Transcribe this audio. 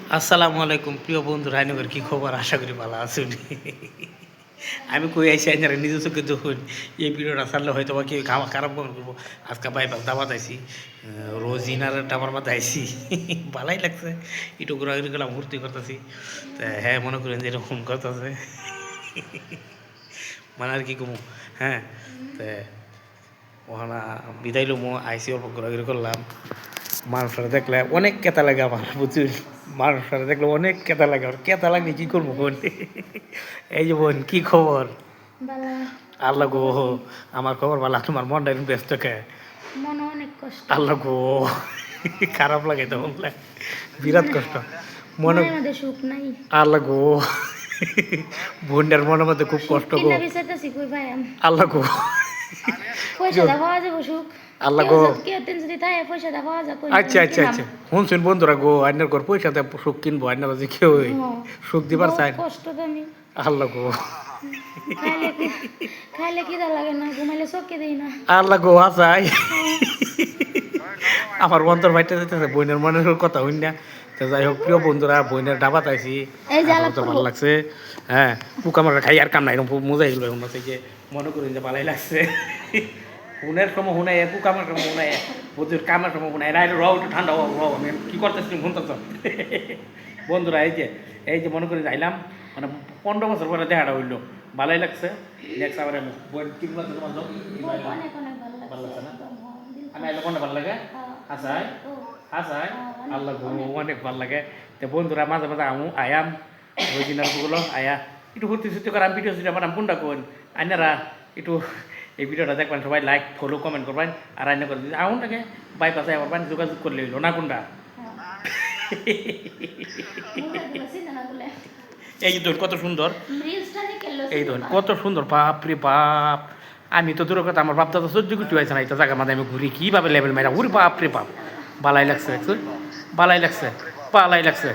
আসসালামু আলাইকুম প্রিয় বন্ধু রায়নগর কি খবর আশা করি ভালো আছেন আমি কই আইসি আইনারা নিজে চোখে যখন এই ভিডিওটা ছাড়লে হয়তো বা কেউ খারাপ কমেন্ট করবো আজকে বাইপাস দাবাত আইসি রোজ ইনার টামার মাথায় আইসি ভালাই লাগছে একটু ঘোরাঘুরি করলাম ভর্তি করতেছি তা হ্যাঁ মনে করেন যে এরকম করতেছে মানে আর কি কমু হ্যাঁ তা ওখানে বিদায় লমো আইসি অল্প ঘোরাঘুরি করলাম মানুষরা দেখলে অনেক কেতা লাগে আমার বুঝছিস মানুষরা দেখলে অনেক কেতা লাগে আর কেতা লাগলে কী করবো বোন এই যে বোন কী খবর আল্লাহ গো আমার খবর ভালো তোমার মনটা ব্যস্ত কে আল্লাহ গো খারাপ লাগে তো বিরাট কষ্ট মনে আল্লাহ গো বোনটার মনের মধ্যে খুব কষ্ট গো আল্লাহ গো আল্লাহ গো আচ্ছা আচ্ছা আচ্ছা শুনছেন বন্ধুরা গো আইনার ঘর পয়সা দেয় সুখ কিনবো আইনারা যে কেউ সুখ দিবার চাই আল্লাহ গো আল্লাহ গো আসাই আমার বন্ধুর ভাইটা যেতেছে বোনের মনের কথা হইন না তো যাই হোক প্রিয় বন্ধুরা বোনের ডাবাত আইসি তো ভালো লাগছে হ্যাঁ পোকা মারা খাই আর কাম নাই এরকম মজাই গেল এখন যে মনে করেন যে ভালোই লাগছে হুনের সময় হুনাই পোকামার সময় হুনাই বুঝির কামের সময় হুনাই রাইড রাও একটু ঠান্ডা হওয়া রাও আমি কী করতেছি শুনতেছ বন্ধুরা এই যে মনে করে যাইলাম মানে 15 বছর পরে দেখাটা হইলো ভালোই লাগছে নেক্সট আবার ভালো লাগছে না আমি আইলে কোনটা ভালো লাগে হাসাই হাসাই আল্লাহ অনেক ভালো লাগে তো বন্ধুরা মাঝে মাঝে আয়াম ওই দিনারগুলো আয়া একটু ভর্তি সত্যি করে আমি ভিডিও সিডিও বানাম কোনটা কোন আইনারা একটু এই ভিডিওটা দেখবেন সবাই লাইক ফলো কমেন্ট করবেন আর আইনা করে দিন আউন থাকে বাইপাসে আবার যোগাযোগ করলে হইলো না কোনটা এই যে কত সুন্দর এই ধরুন কত সুন্দর বাপ রে বাপ আমি তো দূরের কথা আমার বাপ দাদা সহ্য করতে পারছে না এটা জায়গা মাঝে আমি ঘুরি কীভাবে লেভেল মেরা উরি বাপ রে বাপ বালাই লাগছে বালাই লাগছে বালাই লাগছে